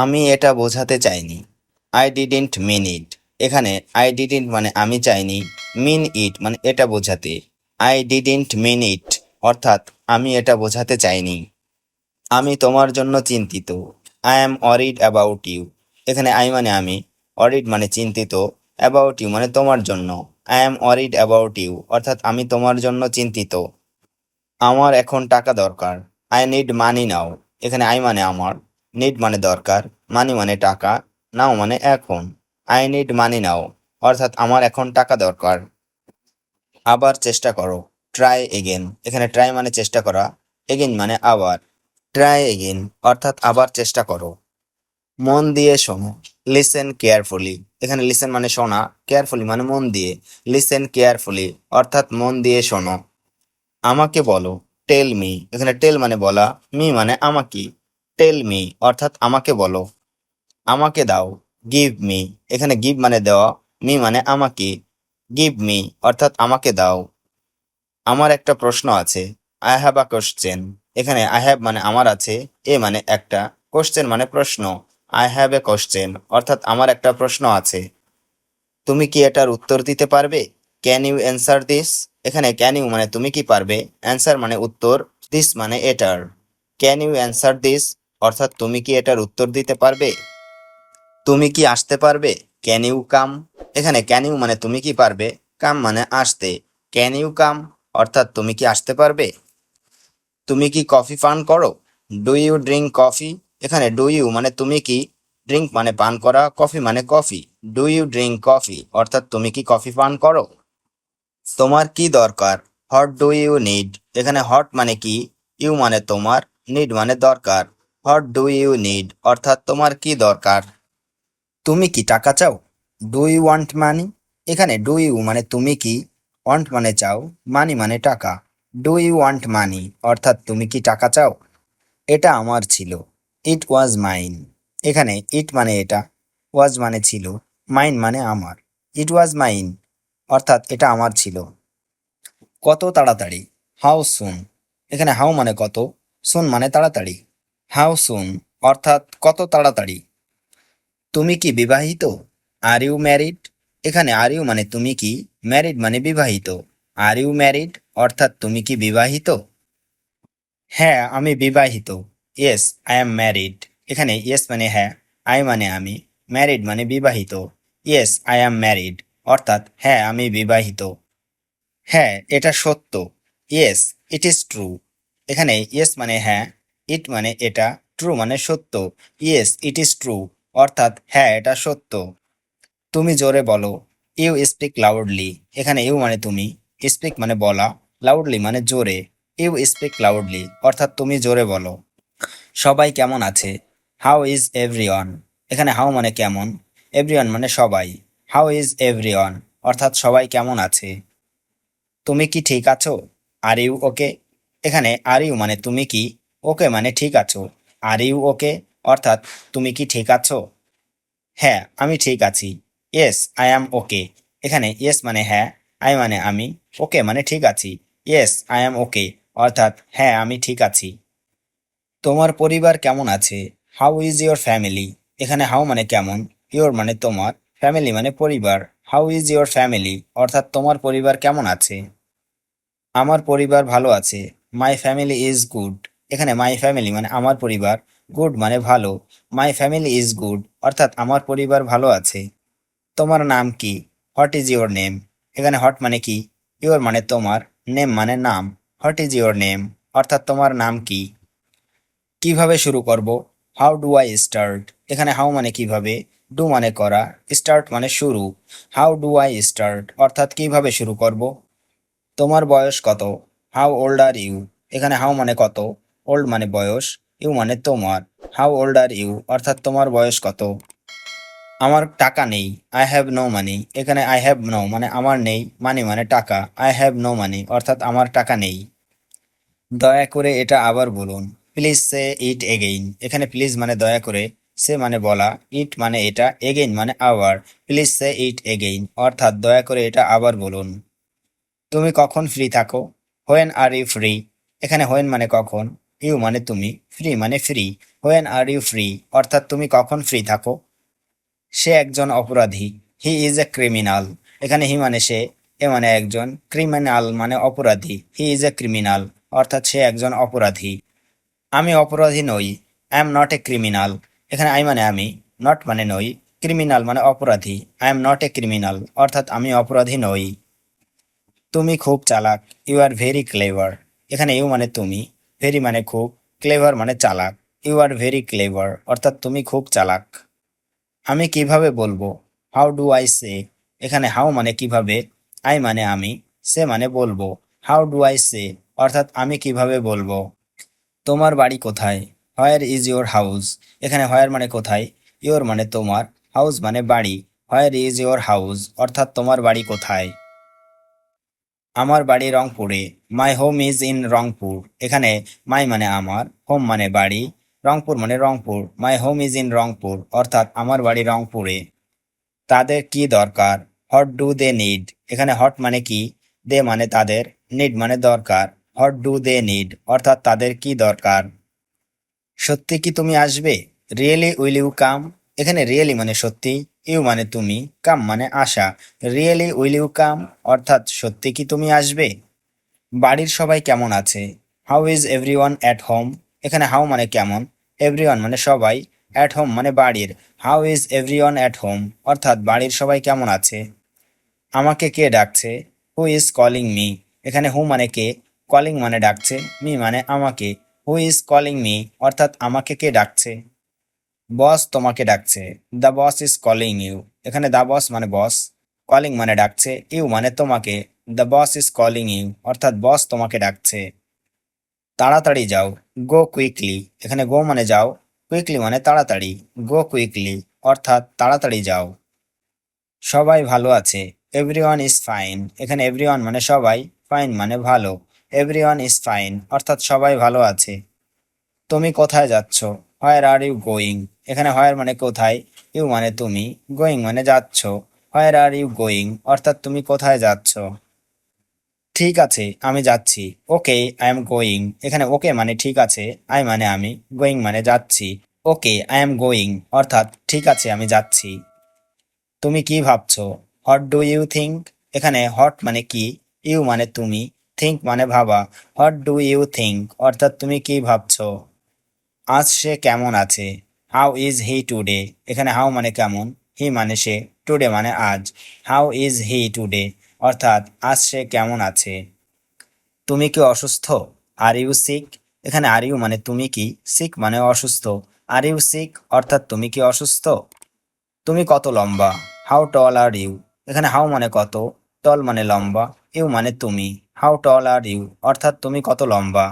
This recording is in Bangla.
আমি এটা বোঝাতে চাইনি। আই ডিডন্ট মিন ইট। এখানে আই ডিডন্ট মানে আমি চাইনি, মিন ইট মানে এটা বোঝাতে। আই ডিডন্ট মিন ইট অর্থাৎ আমি এটা বোঝাতে চাইনি। আমি তোমার জন্য চিন্তিত। I am worried about you. এখানে আই মানে আমি, অরিড মানে চিন্তিত, অ্যাবাউট ইউ মানে তোমার জন্য। I am worried about you অর্থাৎ আমি তোমার জন্য চিন্তিত। আমার এখন টাকা দরকার। I need money now. এখানে আই মানে আমার, নিড মানে দরকার, মানি মানে টাকা, নাও মানে এখন। আই নিড মানি নাও অর্থাৎ আমার এখন টাকা দরকার। আবার চেষ্টা করো। Try again. এখানে ট্রাই মানে চেষ্টা করা, এগেন মানে আবার। ট্রাই এগেন অর্থাৎ আবার চেষ্টা করো। মন দিয়ে শোনো। Listen carefully. এখানে লিসেন মানে শোনা, কেয়ারফুলি মানে মন দিয়ে। লিসেন কেয়ারফুলি অর্থাৎ মন দিয়ে শোনো। আমাকে বলো। Tell me. এখানে টেল মানে বলা, মি মানে আমাকে। টেল মি অর্থাৎ আমাকে বলো। আমাকে দাও। Give me. এখানে গিভ মানে দেওয়া, মি মানে আমাকে। গিভ মি অর্থাৎ আমাকে দাও। আমার একটা প্রশ্ন আছে। I have a question. এখানে আই হ্যাভ মানে আমার আছে, এ মানে একটা, কোশ্চেন মানে প্রশ্ন। আই হ্যাভ এ কোশ্চেন অর্থাৎ আমার একটা প্রশ্ন আছে। তুমি কি এটার উত্তর দিতে পারবে? Can you answer this? এখানে ক্যান ইউ মানে তুমি কি পারবে, অ্যান্সার মানে উত্তর, দিস মানে এটার। ক্যান ইউ অ্যান্সার দিস অর্থাৎ তুমি কি এটার উত্তর দিতে পারবে? তুমি কি আসতে পারবে? Can you come? এখানে ক্যান ইউ মানে তুমি কি পারবে, কাম মানে আসতে। ক্যান ইউ কাম অর্থাৎ তুমি কি আসতে পারবে? তুমি কি কফি পান করো? Do you drink coffee? এখানে ডু ইউ মানে তুমি কি, ড্রিঙ্ক মানে পান করা, কফি মানে coffee. Do you drink coffee অর্থাৎ তুমি কি কফি পান করো? তোমার কি দরকার? What do you need? এখানে হট মানে কি, ইউ মানে তোমার, নিড মানে দরকার। হোয়াট ডু ইউ নিড অর্থাৎ তোমার কি দরকার? তুমি কি টাকা চাও? Do you want money? এখানে ডু ইউ মানে তুমি কি, ওয়ান্ট মানে চাও, মানি মানে টাকা। ডু ইউ ওয়ান্ট মানি অর্থাৎ তুমি কি টাকা চাও? এটা আমার ছিল। ইট ওয়াজ মাইন। এখানে ইট মানে এটা, ওয়াজ মানে ছিল, মাইন মানে আমার। ইট ওয়াজ মাইন অর্থাৎ এটা আমার ছিল। কত তাড়াতাড়ি? হাউ সুন। এখানে হাউ মানে কত, সুন মানে তাড়াতাড়ি। হাউ সুন অর্থাৎ কত তাড়াতাড়ি। তুমি কি বিবাহিত? Are you married? এখানে আর ইউ মানে তুমি কি, ম্যারিড মানে বিবাহিত। আর ইউ ম্যারিড অর্থাৎ তুমি কি বিবাহিত? হ্যাঁ আমি বিবাহিত। Yes I am married. এখানে ইয়েস মানে হ্যাঁ, আই মানে আমি, ম্যারিড মানে বিবাহিত। ইয়েস আই এম ম্যারিড অর্থাৎ হ্যাঁ আমি বিবাহিত। হ্যাঁ এটা সত্য। Yes it is true. এখানে ইয়েস মানে হ্যাঁ, ইট মানে এটা, ট্রু মানে সত্য। ইয়েস ইট ইজ ট্রু অর্থাৎ হ্যাঁ এটা সত্য। তুমি জোরে বলো। You speak loudly. এখানে ইউ মানে তুমি, স্পিক মানে বলা, লাউডলি মানে জোরে। ইউ স্পিক লাউডলি অর্থাৎ তুমি জোরে বলো। সবাই কেমন আছে? How is everyone? এখানে হাউ মানে কেমন, এভরিওয়ান মানে সবাই। হাউ ইজ এভরিওয়ান অর্থাৎ সবাই কেমন আছে। তুমি কি ঠিক আছো? Are you okay? এখানে আর ইউ মানে তুমি কি, ওকে মানে ঠিক আছো। আর ইউ ওকে অর্থাৎ তুমি কি ঠিক আছো? হ্যাঁ আমি ঠিক আছি। ইয়েস আই অ্যাম ওকে। এখানে ইয়েস মানে হ্যাঁ, আই মানে আমি, ওকে মানে ঠিক আছি। ইয়েস আই অ্যাম ওকে অর্থাৎ হ্যাঁ আমি ঠিক আছি। তোমার পরিবার কেমন আছে? How is your family? এখানে হাউ মানে কেমন, ইয়োর মানে তোমার, ফ্যামিলি মানে পরিবার। হাউ ইজ ইয়োর ফ্যামিলি অর্থাৎ তোমার পরিবার কেমন আছে? আমার পরিবার ভালো আছে। My family is good. এখানে মাই ফ্যামিলি মানে আমার পরিবার, গুড মানে ভালো। মাই ফ্যামিলি ইজ গুড অর্থাৎ আমার পরিবার ভালো আছে। তোমার নাম কি? What is your name? এখানে হট মানে কি, ইয়োর মানে তোমার, নেম মানে নাম। হোয়াট ইজ ইয়োর নেম অর্থাৎ তোমার নাম কি? কিভাবে শুরু করব? How do I start? এখানে হাউ মানে কিভাবে, ডু মানে করা, স্টার্ট মানে শুরু। হাউ ডু আই স্টার্ট অর্থাৎ কিভাবে শুরু করব। তোমার বয়স কত? How old are you? এখানে হাউ মানে কত, ওল্ড মানে বয়স, ইউ মানে তোমার। হাউ ওল্ড আর ইউ অর্থাৎ তোমার বয়স কত। আমার টাকা নেই। I have no money. এখানে আই হ্যাভ নো মানে আমার নেই, মানি মানে টাকা। আই হ্যাভ নো মানি অর্থাৎ আমার টাকা নেই। দয়া করে এটা আবার বলুন। Please say it again. এখানে প্লিজ মানে দয়া করে, সে মানে বলা, ইট মানে এটা, এগেইন মানে আবার। প্লিজ সে ইট এগেইন অর্থাৎ দয়া করে এটা আবার বলুন। তুমি কখন ফ্রি থাকো? When are you free? এখানে হোয়েন মানে কখন, ইউ মানে তুমি, ফ্রি মানে free. When are you free অর্থাৎ তুমি কখন ফ্রি থাকো। সে একজন অপরাধী, হি ইজ এ ক্রিমিনাল। এখানে হি মানে সে, এ মানে একজন, ক্রিমিনাল মানে অপরাধী, হি ইজ এ ক্রিমিনাল অর্থাৎ সে একজন অপরাধী। আমি অপরাধী নই, I am not a criminal. এখানে আই মানে আমি, নট মানে নই, ক্রিমিনাল মানে অপরাধী, I am not a criminal অর্থাৎ আমি অপরাধী নই। তুমি খুব চালাক, ইউ আর ভেরি ক্লেভার। এখানে ইউ মানে তুমি, ভেরি মানে খুব, ক্লেভার মানে চালাক, ইউ আর ভেরি ক্লেভার অর্থাৎ তুমি খুব চালাক। আমি কিভাবে বলবো, হাউ ডু আই সে। এখানে হাউ মানে কিভাবে, আই মানে আমি, সে মানে বলবো, হাউ ডু আই সে অর্থাৎ আমি কিভাবে বলবো। তোমার বাড়ি কোথায়, হোয়ার ইজ ইয়োর হাউস। এখানে হোয়ার মানে কোথায়, ইয়োর মানে তোমার, হাউস মানে বাড়ি, হোয়ার ইজ ইয়োর হাউস অর্থাৎ তোমার বাড়ি কোথায়। আমার বাড়ি রংপুরে, my home is in Rangpur. এখানে মাই মানে আমার, হোম মানে বাড়ি, রংপুর মানে Rangpur, my home is in Rangpur অর্থাৎ আমার বাড়ি রংপুরে। তাদের কি দরকার, হোয়াট ডু দে নিড। এখানে হট মানে কি, দে মানে তাদের, নিড মানে দরকার, হোয়াট ডু দে নিড অর্থাৎ তাদের কি দরকার। সত্যি কি তুমি আসবে, রিয়েলি উইল ইউ কাম। এখানে রিয়েলি মানে সত্যি, ইউ মানে তুমি, কাম মানে আসা, রিয়েলি উইল ইউ কাম অর্থাৎ সত্যি কি তুমি আসবে। বাড়ির সবাই কেমন আছে, how is everyone at home. এখানে হাউ মানে কেমন, এভরিওয়ান মানে সবাই, অ্যাট হোম মানে বাড়ির, how is everyone at home অর্থাৎ বাড়ির সবাই কেমন আছে। আমাকে কে ডাকছে, হু ইজ কলিং মি। এখানে হু মানে কে, কলিং মানে ডাকছে, মি মানে আমাকে, হু ইজ কলিং মি অর্থাৎ আমাকে কে ডাকছে। বস তোমাকে ডাকছে, the boss is calling you. এখানে দ্য বস মানে বস, কলিং মানে ডাকছে, ইউ মানে তোমাকে, the boss is calling you অর্থাৎ বস তোমাকে ডাকছে। তাড়াতাড়ি যাও, গো কুইকলি। এখানে গো মানে যাও, কুইকলি মানে তাড়াতাড়ি, গো কুইকলি অর্থাৎ তাড়াতাড়ি যাও। সবাই ভালো আছে, এভরিওয়ান ইজ ফাইন। এখানে এভরিওয়ান মানে সবাই, ফাইন মানে ভালো, এভরিওয়ান ইজ ফাইন অর্থাৎ সবাই ভালো আছে। তুমি কোথায় যাচ্ছ, হোয়ার আর ইউ গোয়িং। এখানে হোয়ার মানে কোথায়, ইউ মানে তুমি, গোয়িং মানে যাচ্ছ, হোয়ার আর ইউ গোয়িং অর্থাৎ তুমি কোথায় যাচ্ছ। ঠিক আছে আমি যাচ্ছি, ওকে আই এম গোয়িং। এখানে ওকে মানে ঠিক আছে, আই মানে আমি, গোয়িং মানে যাচ্ছি, ওকে আই এম গোয়িং অর্থাৎ ঠিক আছে আমি যাচ্ছি। তুমি কি ভাবছো, হোয়াট ডু ইউ থিঙ্ক। এখানে হট মানে কি, ইউ মানে তুমি, থিঙ্ক মানে ভাবা, হোয়াট ডু ইউ থিঙ্ক অর্থাৎ তুমি কি ভাবছো। আজ সে কেমন আছে, হাউ ইজ হি টুডে। এখানে হাউ মানে কেমন, হি মানে সে, টুডে মানে আজ, হাউ ইজ হি টুডে অর্থাৎ আজ সে কেমন আছে। তুমি কি অসুস্থ, আর ইউ সিক। এখানে আর ইউ মানে তুমি কি, সিক মানে অসুস্থ, আর ইউ সিক অর্থাৎ তুমি কি অসুস্থ। তুমি কত লম্বা, হাউ টল আর ইউ। এখানে হাউ মানে কত, টল মানে লম্বা, ইউ মানে তুমি, হাউ টল আর ইউ অর্থাৎ তুমি কত লম্বা।